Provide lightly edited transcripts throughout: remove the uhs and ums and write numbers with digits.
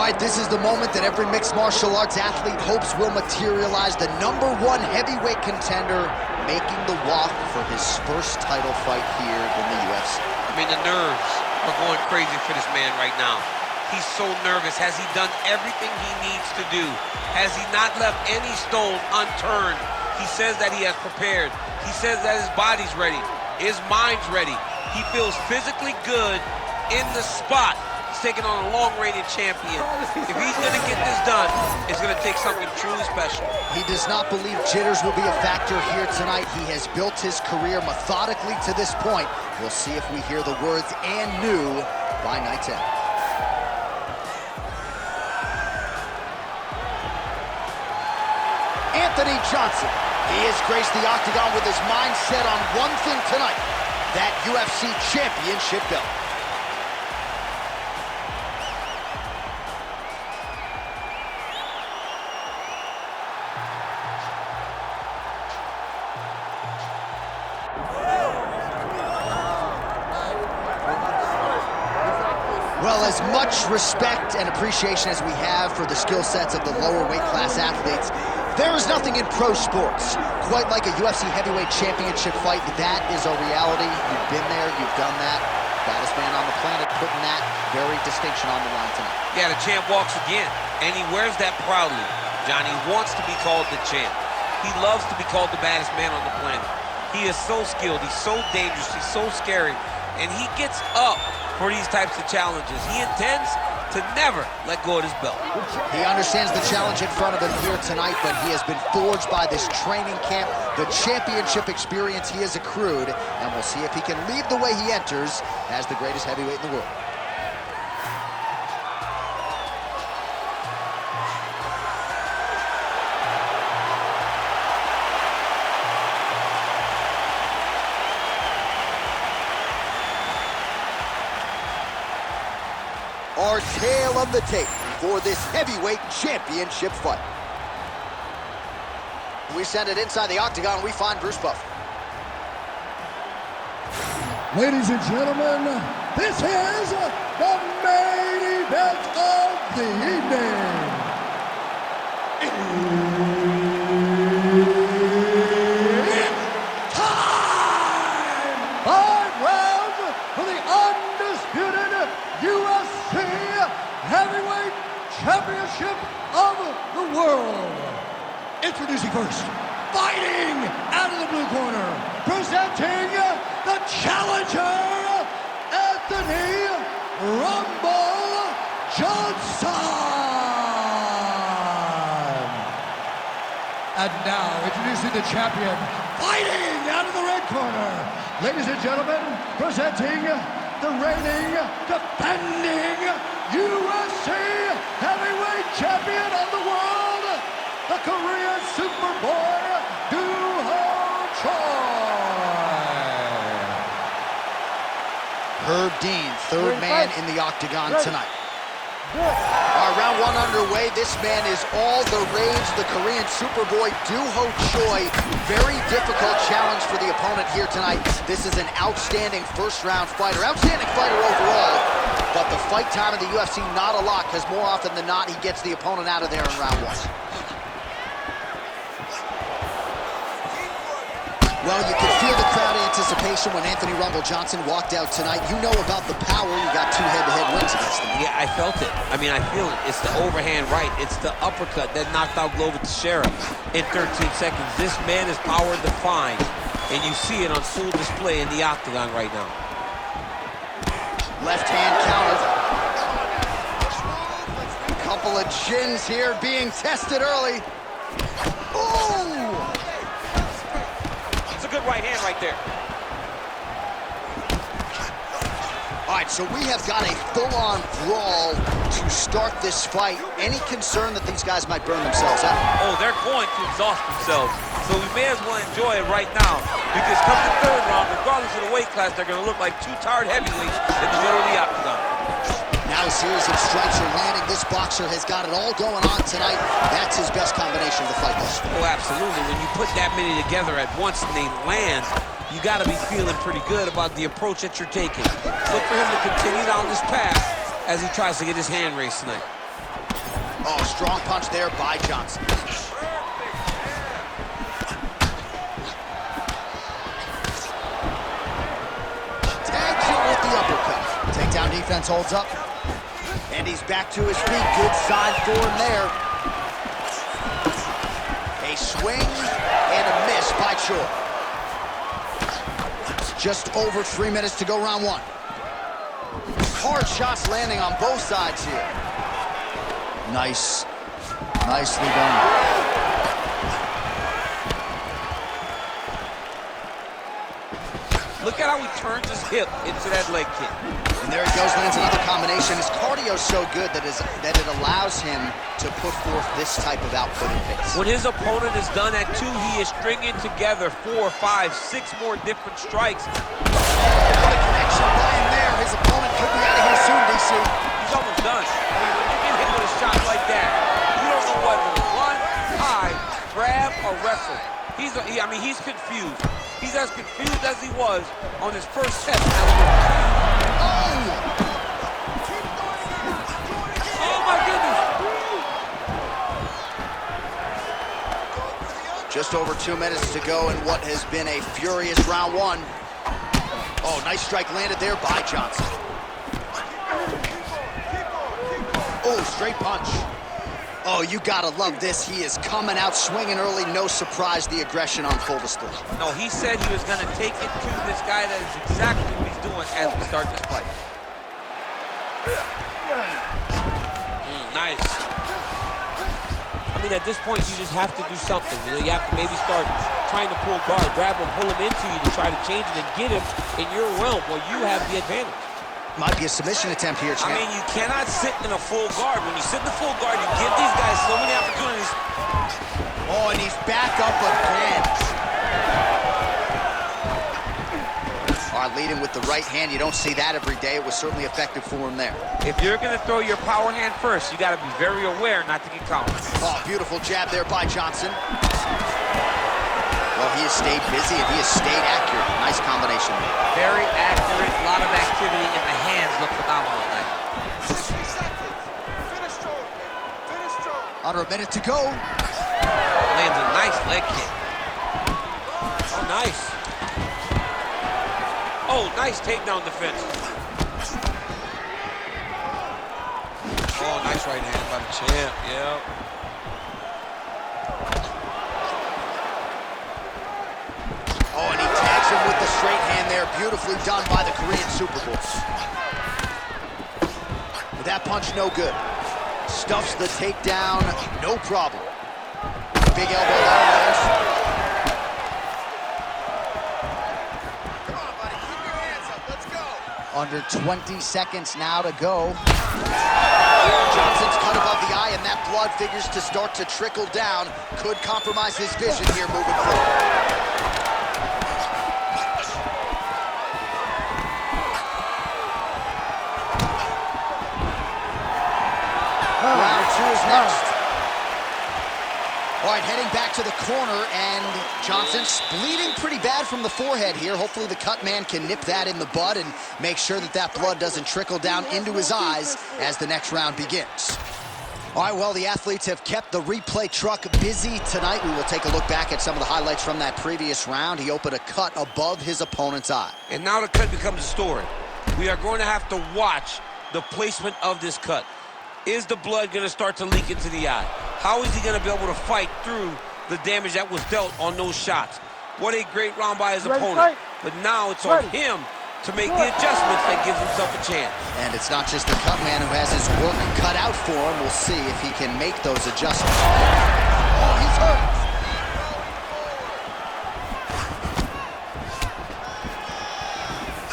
right, this is the moment that every mixed martial arts athlete hopes will materialize. The #1 heavyweight contender making the walk for his first title fight here in the UFC. I mean, the nerves are going crazy for this man right now. He's so nervous. Has he done everything he needs to do? Has he not left any stone unturned? He says that he has prepared. He says that his body's ready. His mind's ready. He feels physically good in the spot. He's taking on a long-reigning champion. If he's going to get this done, it's going to take something truly special. He does not believe jitters will be a factor here tonight. He has built his career methodically to this point. We'll see if we hear the words "and new" by night's end. Anthony Johnson. He has graced the octagon with his mind set on one thing tonight, that UFC championship belt. Well, as much respect and appreciation as we have for the skill sets of the lower weight class athletes, there is nothing in pro sports quite like a UFC heavyweight championship fight. That is a reality. You've been there, you've done that. Baddest man on the planet putting that very distinction on the line tonight. Yeah, the champ walks again, and he wears that proudly. Johnny wants to be called the champ. He loves to be called the baddest man on the planet. He is so skilled, he's so dangerous, he's so scary, and he gets up for these types of challenges. He intends to never let go of his belt. He understands the challenge in front of him here tonight, but he has been forged by this training camp, the championship experience he has accrued, and we'll see if he can leave the way he enters as the greatest heavyweight in the world. Our tale of the tape for this heavyweight championship fight. We send it inside the octagon. We find Bruce Buffer. Ladies and gentlemen, this is the main event of the evening. It's time! 5 rounds for the undisputed UFC Heavyweight Championship of the world. Introducing first, fighting out of the blue corner, presenting the challenger, Anthony Rumble Johnson. And now, introducing the champion, fighting out of the red corner. Ladies and gentlemen, presenting the reigning, defending UFC heavyweight champion of the world, the Korean Superboy, Herb Dean, third man in the octagon tonight. All right, round 1 underway. This man is all the rage, the Korean Superboy, Doo-Ho Choi. Very difficult challenge for the opponent here tonight. This is an outstanding first-round fighter, outstanding fighter overall. But the fight time in the UFC, not a lot, because more often than not, he gets the opponent out of there in round 1. Well, you could feel the crowd anticipation when Anthony Rumble Johnson walked out tonight. You know about the power. You got 2 head-to-head wins against him. Yeah, I felt it. I mean, I feel it. It's the overhand right. It's the uppercut that knocked out Glover Teixeira in 13 seconds. This man is power defined, and you see it on full display in the octagon right now. Left hand counter. Couple of chins here being tested early. Ooh! Good right hand right there. All right, so we have got a full-on brawl to start this fight. Any concern that these guys might burn themselves out? Oh, they're going to exhaust themselves. So we may as well enjoy it right now, because come the 3rd round, regardless of the weight class, they're going to look like 2 tired heavyweights in the middle of the octagon. Now a series of strikes are landing. This boxer has got it all going on tonight. That's his best combination of the fight this. Oh, absolutely. When you put that many together at once and they land, you got to be feeling pretty good about the approach that you're taking. Look for him to continue down this path as he tries to get his hand raised tonight. Oh, strong punch there by Johnson. Tags it with the uppercut. Takedown defense holds up. And he's back to his feet. Good sign for him there. A swing and a miss by Choi. Just over 3 minutes to go, round one. Hard shots landing on both sides here. Nice. Nicely done. Look at how he turns his hip into that leg kick. And there he goes, lands another combination. His cardio's so good that it allows him to put forth this type of output and pace. When his opponent is done at 2, he is stringing together 4, 5, 6 more different strikes. What a connection by him there. His opponent could be out of here soon, DC. He's almost done. I mean, when you get hit with a shot like that, you don't know whether to run, hide, grab, or wrestle. He's confused. He's as confused as he was on his first test. Oh! Oh my goodness! Just over 2 minutes to go in what has been a furious round one. Oh, nice strike landed there by Johnson. Oh, straight punch. Oh, you gotta love this. He is coming out swinging early. No surprise, the aggression on full display. No, he said he was gonna take it to this guy. That is exactly what he's doing as we start this fight. Nice. I mean, at this point, you just have to do something. You know, you have to maybe start trying to pull guard, grab him, pull him into you to try to change it and get him in your realm where you have the advantage. Might be a submission attempt here, champ. I mean, you cannot sit in a full guard. When you sit in the full guard, you give these guys so many opportunities. Oh, and he's back up again. All right, leading with the right hand. You don't see that every day. It was certainly effective for him there. If you're going to throw your power hand first, you got to be very aware not to get caught. Oh, beautiful jab there by Johnson. Well, he has stayed busy and he has stayed accurate. Nice combination. Very accurate. A lot of activity, and the hands look phenomenal tonight. 60 seconds. Finish strong. Finish strong. Under a minute to go. Lands a nice leg kick. Oh, nice. Oh, nice takedown defense. Oh, nice right hand by the champ. Yeah. Oh, and he tags him with the straight hand there. Beautifully done by the Korean Superboy. But that punch, no good. Stuffs the takedown, no problem. Big elbow lands. Come on, buddy. Keep your hands up. Let's go. Under 20 seconds now to go. Johnson's cut above the eye, and that blood figures to start to trickle down. Could compromise his vision here moving forward. Round two is next. All right, heading back to the corner, and Johnson's bleeding pretty bad from the forehead here. Hopefully the cut man can nip that in the bud and make sure that that blood doesn't trickle down into his eyes as the next round begins. All right, well, the athletes have kept the replay truck busy tonight. We will take a look back at some of the highlights from that previous round. He opened a cut above his opponent's eye. And now the cut becomes a story. We are going to have to watch the placement of this cut. Is the blood going to start to leak into the eye? How is he going to be able to fight through the damage that was dealt on those shots? What a great round by his opponent. But now it's on him to make the adjustments that gives himself a chance. And it's not just the cut man who has his work cut out for him. We'll see if he can make those adjustments. Oh, he's hurt.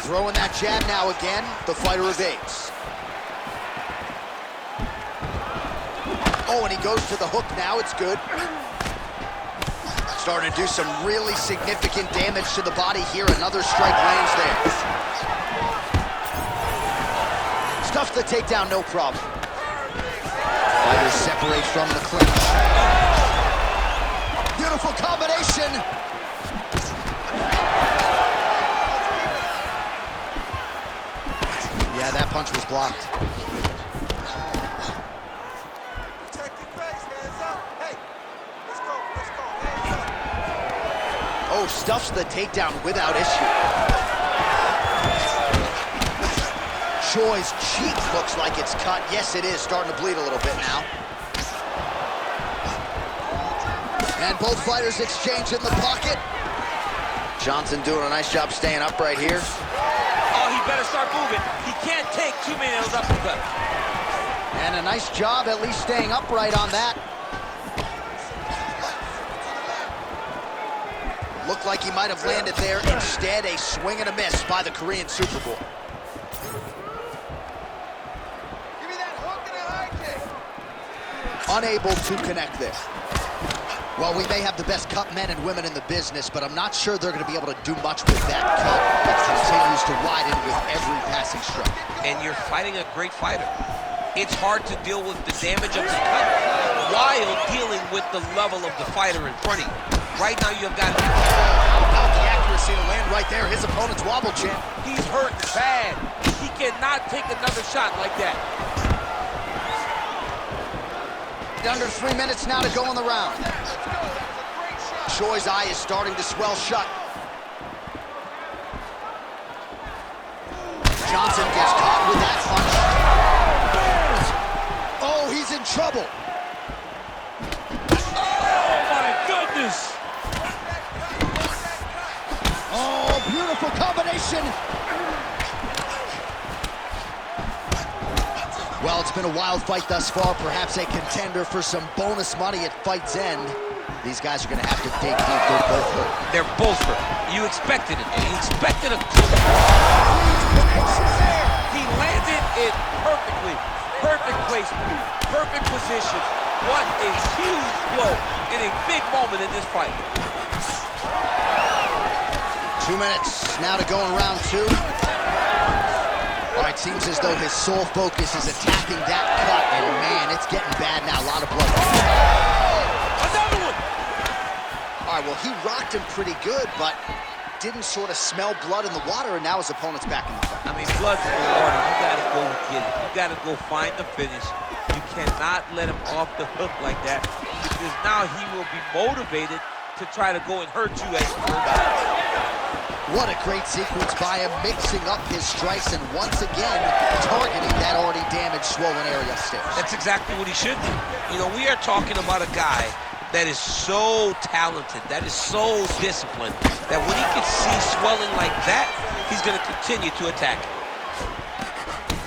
Throwing that jab now again. The fighter evades. Oh, and he goes to the hook now. It's good. Starting to do some really significant damage to the body here. Another strike lands there. Stuffs the takedown, no problem. Fighters separate from the clinch. Beautiful combination. Yeah, that punch was blocked. Protect Oh, stuffs the takedown without issue. Choi's cheek looks like it's cut. Yes, it is. Starting to bleed a little bit now. And both fighters exchange in the pocket. Johnson doing a nice job staying upright here. Oh, he better start moving. He can't take too many of those uppercuts. And a nice job at least staying upright on that. Looked like he might have landed there. Instead, a swing and a miss by the Korean Superboy. Give me that hook and a high kick. Unable to connect there. Well, we may have the best cut men and women in the business, but I'm not sure they're going to be able to do much with that cut. It continues to widen with every passing strike. And you're fighting a great fighter. It's hard to deal with the damage of the cut while dealing with the level of the fighter in front of you. Right now, you've got... How about the accuracy to land right there? His opponent's wobble champ. He's hurt bad. He cannot take another shot like that. Under 3 minutes now to go in the round. Let's go. That was a great shot. Choi's eye is starting to swell shut. Johnson gets caught with that punch. Oh, he's in trouble. Oh, my goodness. Oh, beautiful combination. Well, it's been a wild fight thus far, perhaps a contender for some bonus money at fight's end. These guys are going to have to dig deep. They're both hurt. They're both hurt. You expected it. You expected it. He landed it perfectly. Perfect placement. Perfect position. What a huge blow in a big moment in this fight. 2 minutes now to go in round 2. All right, seems as though his sole focus is attacking that cut, and man, it's getting bad now. A lot of blood. Another one! All right, well, he rocked him pretty good, but didn't sort of smell blood in the water, and now his opponent's back in the fight. I mean, blood's in the water. You gotta go get it. You gotta go find the finish. You cannot let him off the hook like that, because now he will be motivated to try to go and hurt you as you hurt. What a great sequence by him, mixing up his strikes and once again targeting that already damaged, swollen area upstairs. That's exactly what he should do. You know, we are talking about a guy that is so talented, that is so disciplined, that when he can see swelling like that, he's going to continue to attack.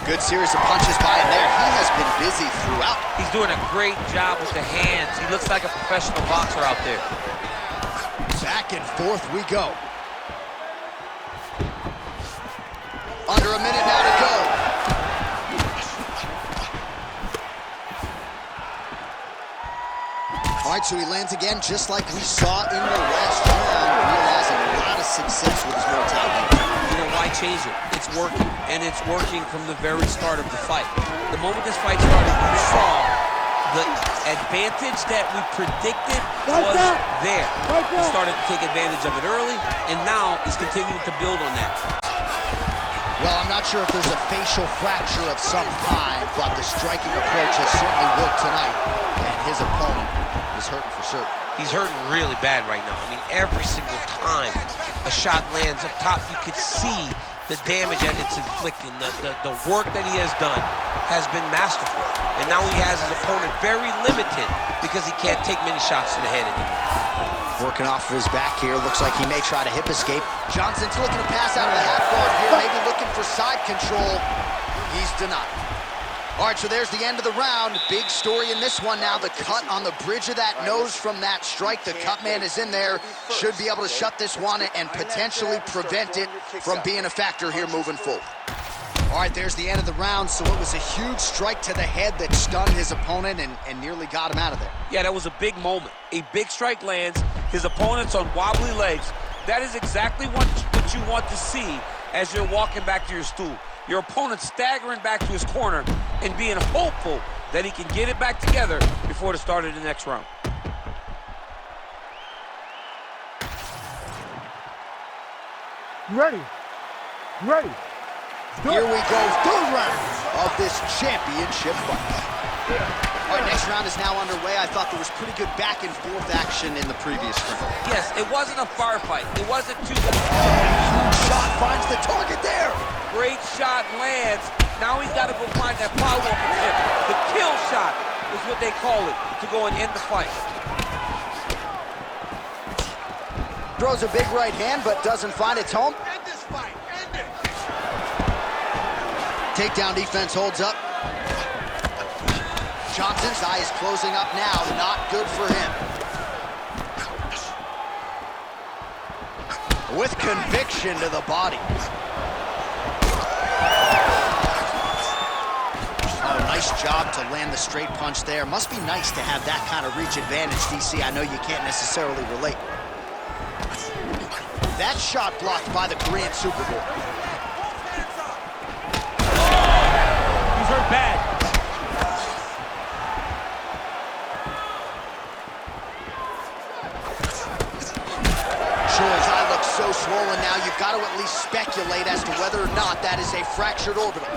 Good series of punches by him there. He has been busy throughout. He's doing a great job with the hands. He looks like a professional boxer out there. Back and forth we go. Under a minute now to go. All right, so he lands again just like we saw in the last round, realizing a lot of success with his mortality. You know, why change it? It's working, and it's working from the very start of the fight. The moment this fight started, you saw the advantage that we predicted was there. He started to take advantage of it early, and now he's continuing to build on that. Well, I'm not sure if there's a facial fracture of some kind, but the striking approach has certainly worked tonight, and his opponent is hurting for certain. He's hurting really bad right now. I mean, every single time a shot lands up top, you could see the damage that it's inflicting. The work that he has done has been masterful. And now he has his opponent very limited because he can't take many shots to the head anymore. Working off of his back here. Looks like he may try to hip escape. Johnson's looking to pass out of the half guard here, maybe looking for side control. He's denied. All right, so there's the end of the round. Big story in this one now. The cut on the bridge of that nose from that strike. The cut man is in there. Should be able to shut this one and potentially prevent it from being a factor here moving forward. All right, there's the end of the round. So it was a huge strike to the head that stunned his opponent and nearly got him out of there. Yeah, that was a big moment. A big strike lands. His opponent's on wobbly legs. That is exactly what you want to see as you're walking back to your stool. Your opponent staggering back to his corner and being hopeful that he can get it back together before the start of the next round. You ready? You ready? Here we go, third round of this championship fight. All right, next round is now underway. I thought there was pretty good back and forth action in the previous round. Yes, it wasn't a firefight. It wasn't too good. Shot finds the target there. Great shot lands. Now he's got to go find that follow-up attempt. The kill shot is what they call it, to go and end the fight. Throws a big right hand, but doesn't find its home. End this fight. End it. Takedown defense holds up. Johnson's eye is closing up now. Not good for him. With conviction to the body. Oh, nice job to land the straight punch there. Must be nice to have that kind of reach advantage, DC. I know you can't necessarily relate. That shot blocked by the Korean Superboy. He's hurt bad. Choi's eye looks so swollen now, you've got to at least speculate as to whether or not that is a fractured orbital.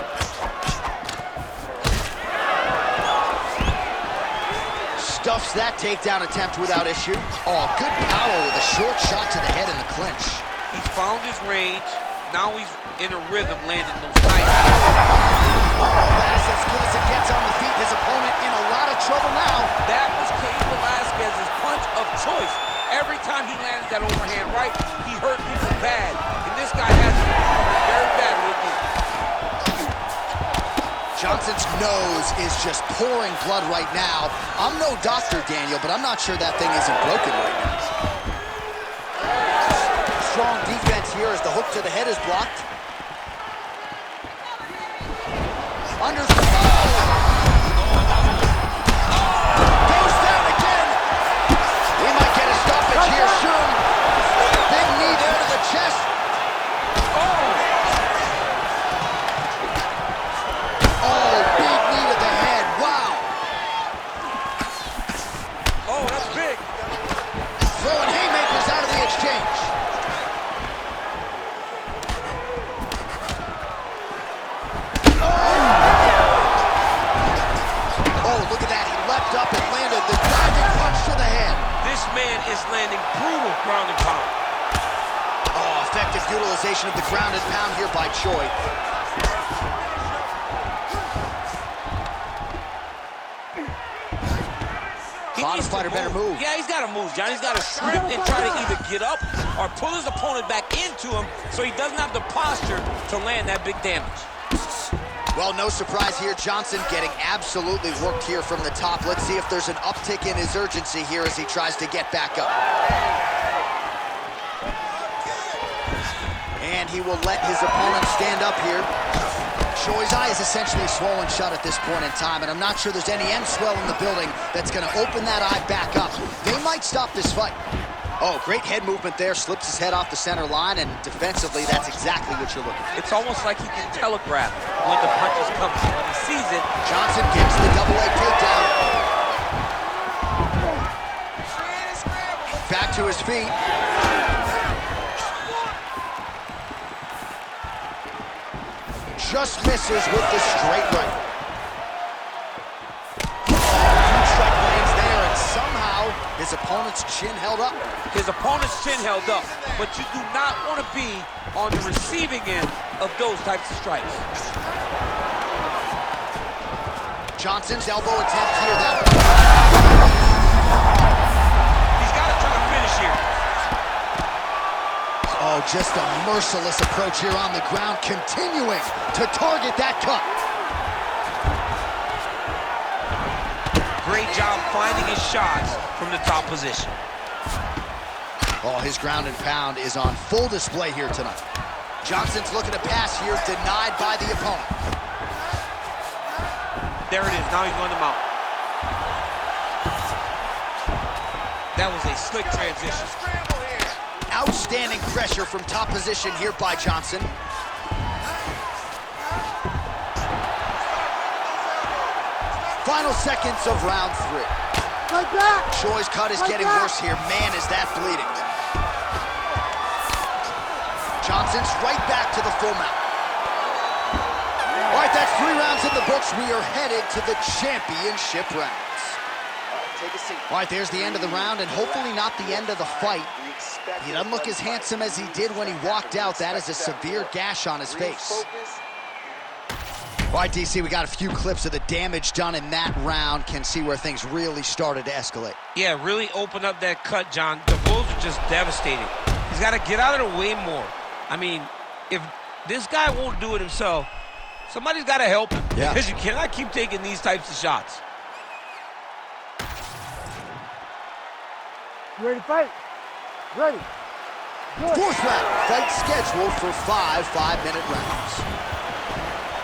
Stuffs that takedown attempt without issue. Oh, good power with a short shot to the head in the clinch. He's found his range. Now he's in a rhythm, landing those nice. That is as good as it gets on the feet. His opponent in a lot of trouble now. That was Cain Velasquez's punch of choice. Every time he lands that overhand right, he hurt people bad. And this guy has it very badly again. Johnson's nose is just pouring blood right now. I'm no doctor, Daniel, but I'm not sure that thing isn't broken right now. Strong defense here as the hook to the head is blocked. Under the goes down again. We might get a stoppage here soon. Big knee there to the chest. Oh, big knee to the head. Wow. Oh, that's big. Throwing haymakers out of the exchange. Oh, look at that. He leapt up and landed the diving punch to the head. This man is landing brutal ground and pound. Oh, effective utilization of the ground and pound here by Choi. Bottom fighter better move. Yeah, he's got to move, John. He's got to sprint and try to either get up or pull his opponent back into him so he doesn't have the posture to land that big damage. Well, no surprise here. Johnson getting absolutely worked here from the top. Let's see if there's an uptick in his urgency here as he tries to get back up. And he will let his opponent stand up here. Choi's eye is essentially swollen shut at this point in time, and I'm not sure there's any end swell in the building that's going to open that eye back up. They might stop this fight. Oh, great head movement there. Slips his head off the center line, and defensively, that's exactly what you're looking for. It's almost like he can telegraph when the punch is coming. When he sees it, Johnson gets the double leg takedown. Back to his feet. Just misses with the straight right. Huge strike lands there, and somehow his opponent's chin held up. his opponent's chin held up, but you do not want to be on the receiving end of those types of strikes. Johnson's elbow attempt here. He's got to try to finish here. Oh, just a merciless approach here on the ground, continuing to target that cut. Great job finding his shots from the top position. Oh, his ground and pound is on full display here tonight. Johnson's looking to pass here, denied by the opponent. There it is. Now he's going to mount. That was a slick transition. Outstanding pressure from top position here by Johnson. Final seconds of round 3. Choi's cut is getting worse here. Man, is that bleeding. Johnson's right back to the full mount. All right, that's 3 rounds in the books. We are headed to the championship rounds. Take a seat. All right, there's the end of the round, and hopefully not the end of the fight. He doesn't look as handsome as he did when he walked out. That is a severe gash on his face. All right, DC, we got a few clips of the damage done in that round. Can see where things really started to escalate. Yeah, really opened up that cut, John. The blows are just devastating. He's got to get out of the way more. I mean, if this guy won't do it himself, somebody's got to help him. Yeah. Because you cannot keep taking these types of shots. You ready to fight? Ready. Good. 4th round, fight scheduled for 5 5-minute rounds.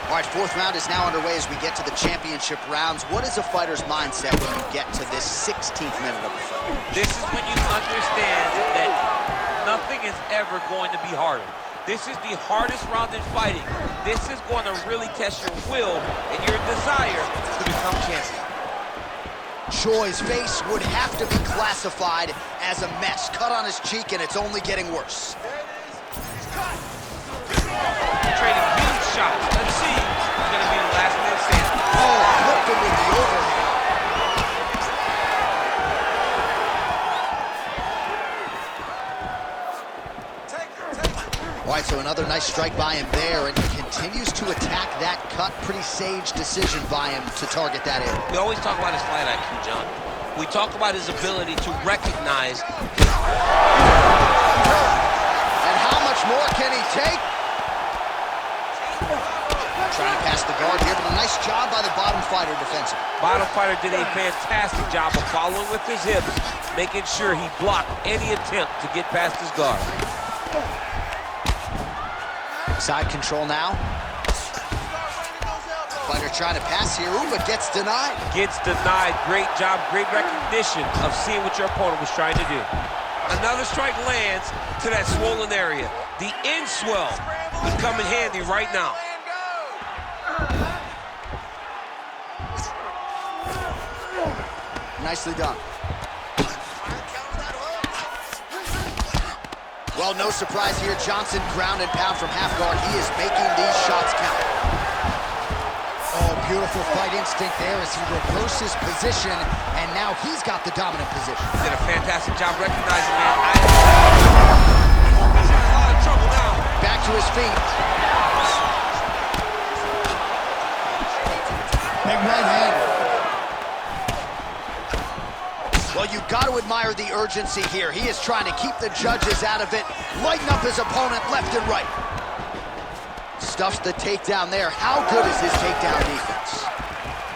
All right, 4th round is now underway as we get to the championship rounds. What is a fighter's mindset when you get to this 16th minute of the fight? This is when you understand that nothing is ever going to be harder. This is the hardest round in fighting. This is going to really test your will and your desire to become champion. Choi's face would have to be classified as a mess. Cut on his cheek, and it's only getting worse. Trading huge shots. Let's see who's going to be the last man standing. Oh, flipped him with the overhand. All right, so another nice strike by him there, and he continues to attack that cut. Pretty sage decision by him to target that area. We always talk about his fight IQ, John. We talk about his ability to recognize. And how much more can he take? Trying to pass the guard here, but a nice job by the bottom fighter defensively. Bottom fighter did a fantastic job of following with his hips, making sure he blocked any attempt to get past his guard. Side control now. Fighter trying to pass here, ooh, but gets denied. Gets denied. Great job, great recognition of seeing what your opponent was trying to do. Another strike lands to that swollen area. The end swell would come in handy right now. Nicely done. Well, no surprise here. Johnson ground and pound from half guard. He is making these shots count. Oh, beautiful fight instinct there as he reverses position, and now he's got the dominant position. Did a fantastic job recognizing, man. He's in a lot of trouble now. Back to his feet. Big right hand. Well, you've got to admire the urgency here. He is trying to keep the judges out of it, lighten up his opponent left and right. Stuffs the takedown there. How good is his takedown defense?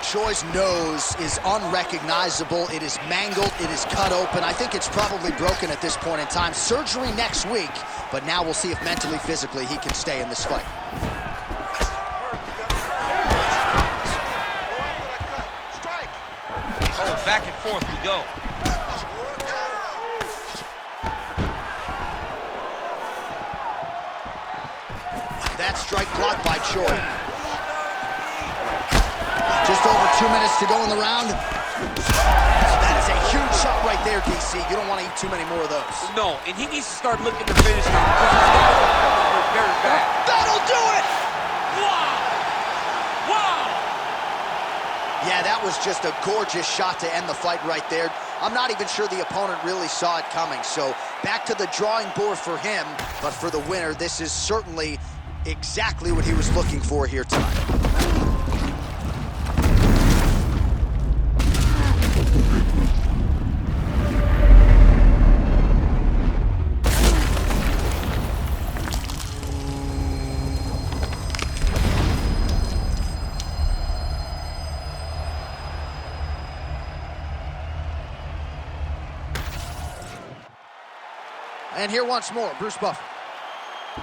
Choi's nose is unrecognizable. It is mangled. It is cut open. I think it's probably broken at this point in time. Surgery next week, but now we'll see if mentally, physically, he can stay in this fight. Oh, back and forth we go. That strike blocked by Choi. Just over 2 minutes to go in the round. That is a huge shot right there, DC. You don't want to eat too many more of those. No, and he needs to start looking to finish now because his guys are very bad. That'll do it! Wow! Wow! Yeah, that was just a gorgeous shot to end the fight right there. I'm not even sure the opponent really saw it coming. So back to the drawing board for him, but for the winner, this is certainly exactly what he was looking for here tonight. And here once more, Bruce Buffer.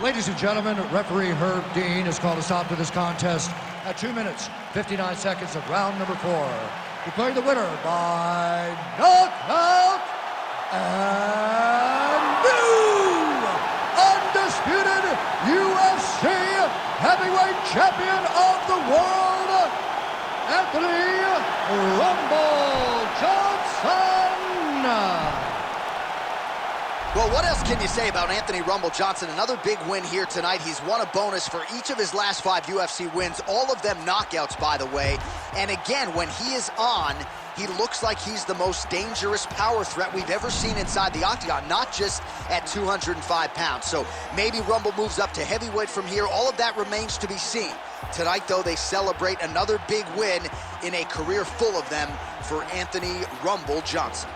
Ladies and gentlemen, referee Herb Dean has called a stop to this contest at 2 minutes, 59 seconds of round number 4. Declaring the winner by knockout and new undisputed UFC heavyweight champion of the world, Anthony Rumble Johnson. Well, what else can you say about Anthony Rumble Johnson? Another big win here tonight. He's won a bonus for each of his last 5 UFC wins, all of them knockouts, by the way. And again, when he is on, he looks like he's the most dangerous power threat we've ever seen inside the octagon, not just at 205 pounds. So maybe Rumble moves up to heavyweight from here. All of that remains to be seen. Tonight, though, they celebrate another big win in a career full of them for Anthony Rumble Johnson.